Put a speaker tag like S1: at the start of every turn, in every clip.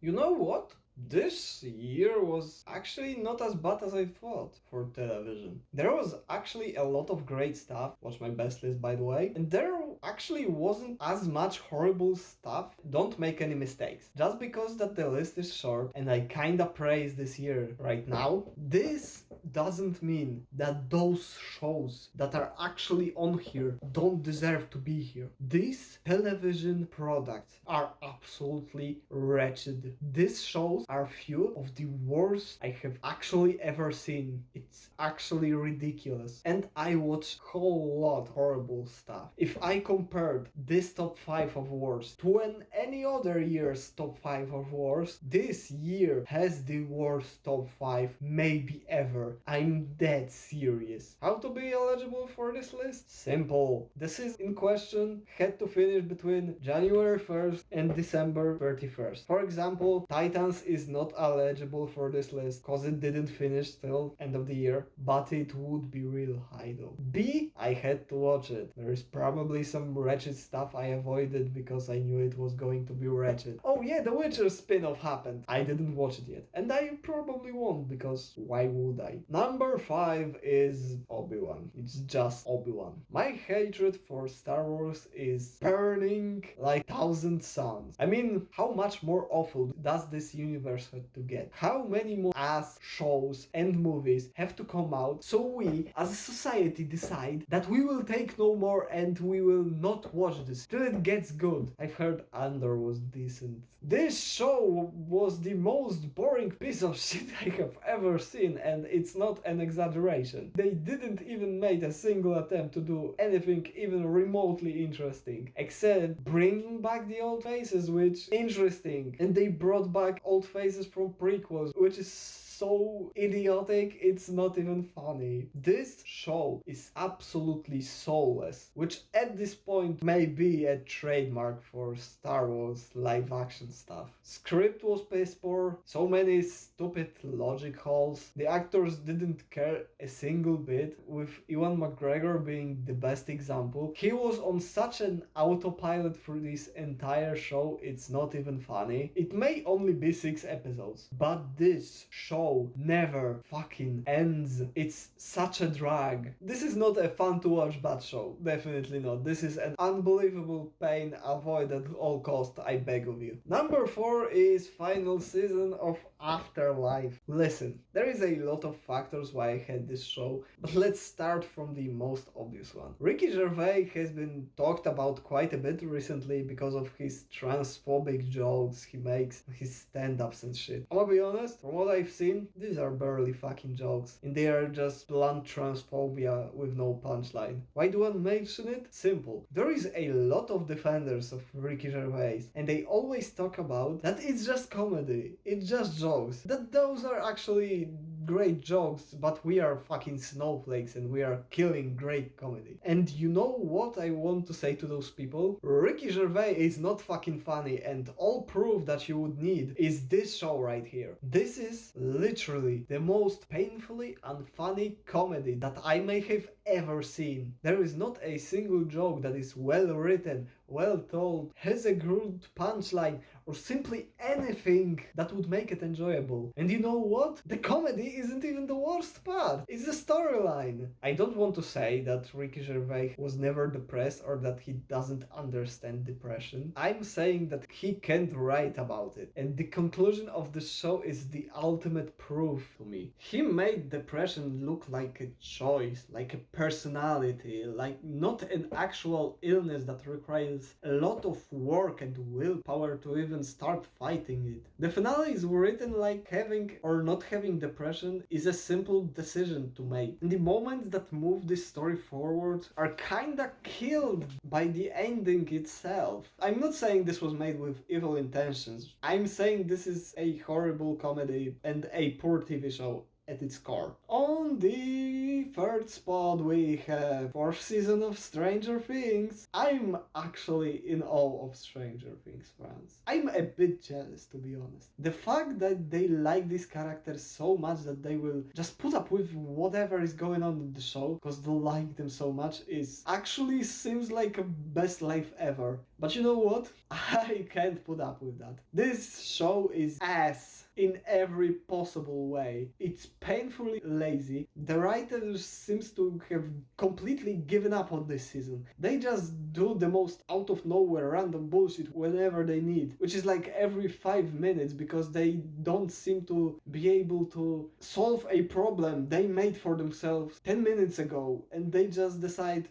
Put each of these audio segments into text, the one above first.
S1: You know what? This year was actually not as bad as I thought for television. There was actually a lot of great stuff, watch my best list by the way, and there actually wasn't as much horrible stuff. Don't make any mistakes. Just because that the list is short and I kinda praise this year right now, this doesn't mean that those shows that are actually on here don't deserve to be here. These television products are absolutely wretched. These shows are few of the worst I have actually ever seen. It's actually ridiculous. And I watch whole lot horrible stuff. If I compared this top 5 of worst to any other year's top 5 of worst, this year has the worst top 5 maybe ever. I'm dead serious. How to be eligible for this list? Simple. The season in question had to finish between January 1st and December 31st. For example, Titans is not eligible for this list because it didn't finish till end of the year, but it would be real high though. B, I had to watch it. There is probably some wretched stuff I avoided because I knew it was going to be wretched. Oh yeah, The Witcher spin-off happened. I didn't watch it yet. And I probably won't because why would I? Number 5 is Obi-Wan. It's just Obi-Wan. My hatred for Star Wars is burning like 1,000 suns. I mean, how much more awful does this universe have to get? How many more ass shows and movies have to come out so we as a society decide that we will take no more and we will not watch this till it gets good? I've heard Andor was decent. This show was the most boring piece of shit I have ever seen, and it's not an exaggeration. They didn't even make a single attempt to do anything even remotely interesting, except bringing back the old faces, which interesting, and they brought back old faces from prequels, which is so idiotic, it's not even funny. This show is absolutely soulless, which at this point may be a trademark for Star Wars live action stuff. Script was piss poor, so many stupid logic holes, the actors didn't care a single bit, with Ewan McGregor being the best example. He was on such an autopilot for this entire show, it's not even funny. It may only be 6 episodes, but this show never fucking ends. It's such a drag. This is not a fun to watch bad show. Definitely not. This is an unbelievable pain. Avoid at all cost, I beg of you. Number 4 is final season of Afterlife. Listen, there is a lot of factors why I had this show, but let's start from the most obvious one. Ricky Gervais has been talked about quite a bit recently because of his transphobic jokes he makes, his stand-ups and shit. I'm gonna be honest, from what I've seen, these are barely fucking jokes, and they are just blunt transphobia with no punchline. Why do I mention it? Simple. There is a lot of defenders of Ricky Gervais, and they always talk about that it's just comedy, it's just jokes, that those are actually great jokes, but we are fucking snowflakes and we are killing great comedy. And you know what I want to say to those people? Ricky Gervais is not fucking funny, and all proof that you would need is this show right here. This is literally the most painfully unfunny comedy that I may have ever seen. There is not a single joke that is well written, well told, has a good punchline, or simply anything that would make it enjoyable. And you know what? The comedy isn't even the worst part. It's the storyline. I don't want to say that Ricky Gervais was never depressed or that he doesn't understand depression. I'm saying that he can't write about it. And the conclusion of the show is the ultimate proof to me. He made depression look like a choice, like a personality, like not an actual illness that requires a lot of work and willpower to even start fighting it. The finale is written like having or not having depression is a simple decision to make. And the moments that move this story forward are kinda killed by the ending itself. I'm not saying this was made with evil intentions. I'm saying this is a horrible comedy and a poor TV show at its core. On the third spot we have fourth season of Stranger Things. I'm actually in awe of Stranger Things fans. I'm a bit jealous, to be honest. The fact that they like these characters so much that they will just put up with whatever is going on in the show because they like them so much is actually seems like a best life ever. But you know what? I can't put up with that. This show is ass in every possible way. It's painfully lazy. The writers seems to have completely given up on this season. They just do the most out of nowhere random bullshit whenever they need, which is like every 5 minutes because they don't seem to be able to solve a problem they made for themselves 10 minutes ago and they just decide,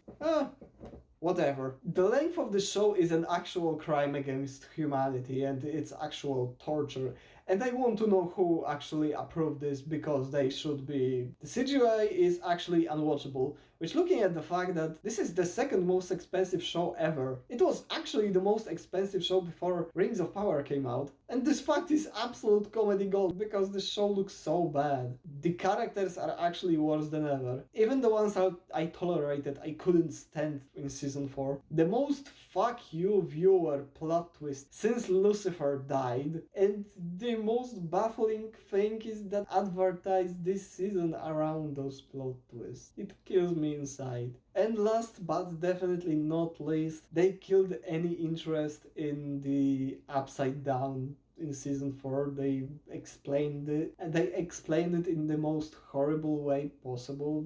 S1: whatever. The length of the show is an actual crime against humanity and it's actual torture. And I want to know who actually approved this because they should be. The CGI is actually unwatchable, which looking at the fact that this is the second most expensive show ever. It was actually the most expensive show before Rings of Power came out. And this fact is absolute comedy gold because the show looks so bad. The characters are actually worse than ever. Even the ones I tolerated, I couldn't stand in season 4. The most fuck you viewer plot twist since Lucifer died, and the most baffling thing is that advertised this season around those plot twists. It kills me inside. And last but definitely not least, they killed any interest in the Upside Down in season 4. They explained it, and they explained it in the most horrible way possible,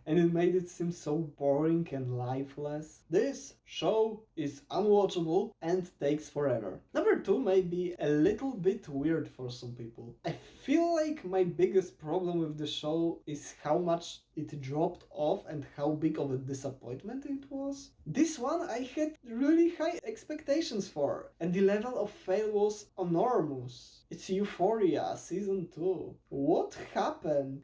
S1: and it made it seem so boring and lifeless. This show is unwatchable and takes forever. Number 2 may be a little bit weird for some people. I feel like my biggest problem with the show is how much it dropped off and how big of a disappointment it was. This one I had really high expectations for, and the level of fail was enormous. It's Euphoria season 2. What happened?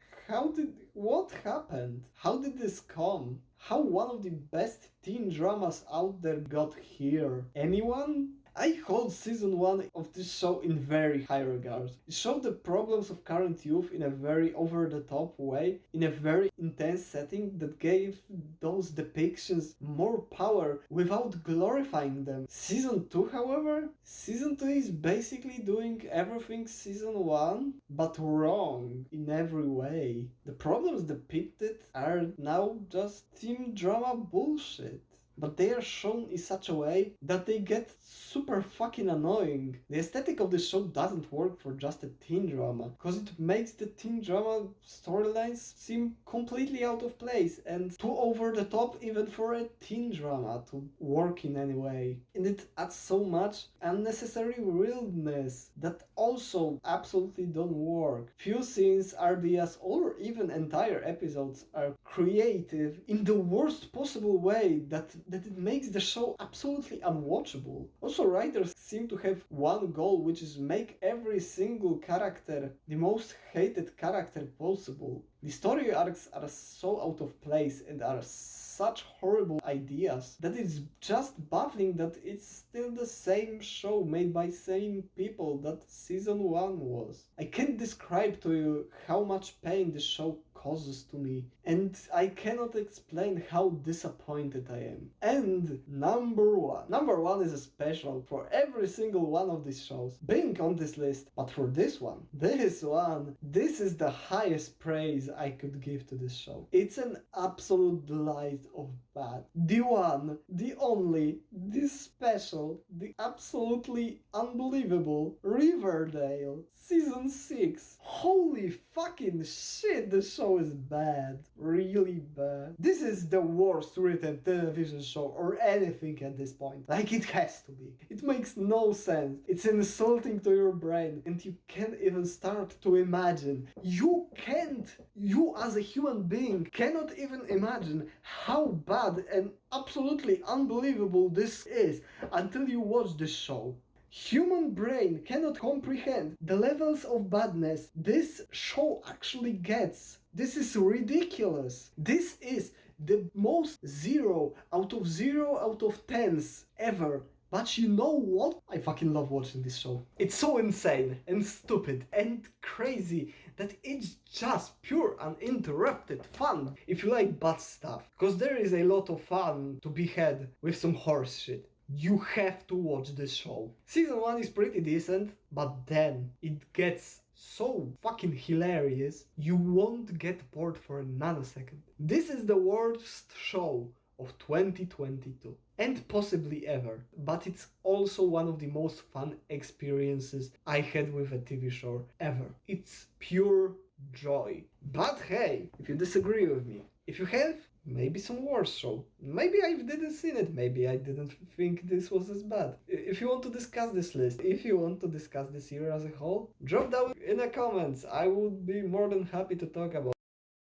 S1: What happened? How did this come? How one of the best teen dramas out there got here? Anyone? I hold season 1 of this show in very high regards. It showed the problems of current youth in a very over-the-top way, in a very intense setting that gave those depictions more power without glorifying them. Season 2, however? Season 2 is basically doing everything season 1, but wrong in every way. The problems depicted are now just teen drama bullshit. But they are shown in such a way that they get super fucking annoying. The aesthetic of the show doesn't work for just a teen drama, because it makes the teen drama storylines seem completely out of place and too over the top even for a teen drama to work in any way. And it adds so much unnecessary weirdness that also absolutely don't work. Few scenes, RDS, or even entire episodes are creative in the worst possible way that it makes the show absolutely unwatchable. Also, writers seem to have one goal, which is make every single character the most hated character possible. The story arcs are so out of place and are such horrible ideas that it's just baffling that it's still the same show made by same people that season 1 was. I can't describe to you how much pain the show causes to me, and I cannot explain how disappointed I am. And number 1. Number 1 is a special for every single one of these shows being on this list, but for this is the highest praise I could give to this show. It's an absolute delight of bad. The one, the only, the special, the absolutely unbelievable Riverdale season 6. Holy fucking shit, the show is bad. Really bad. This is the worst written television show or anything at this point. Like, it has to be. It makes no sense. It's insulting to your brain and you can't even start to imagine. You as a human being cannot even imagine how bad and absolutely unbelievable this is until you watch this show. Human brain cannot comprehend the levels of badness this show actually gets. This is ridiculous. This is the most 0 out of 10s ever But you know what? I fucking love watching this show. It's so insane and stupid and crazy that it's just pure uninterrupted fun if you like bad stuff. Cause there is a lot of fun to be had with some horse shit. You have to watch this show. Season 1 is pretty decent, but then it gets so fucking hilarious, you won't get bored for a nanosecond. This is the worst show of 2022 and possibly ever, but it's also one of the most fun experiences I had with a TV show ever. It's pure joy. But hey, if you disagree with me, if you have, maybe some worse show. Maybe I didn't see it, maybe I didn't think this was as bad. If you want to discuss this list, if you want to discuss this year as a whole, drop down in the comments. I would be more than happy to talk about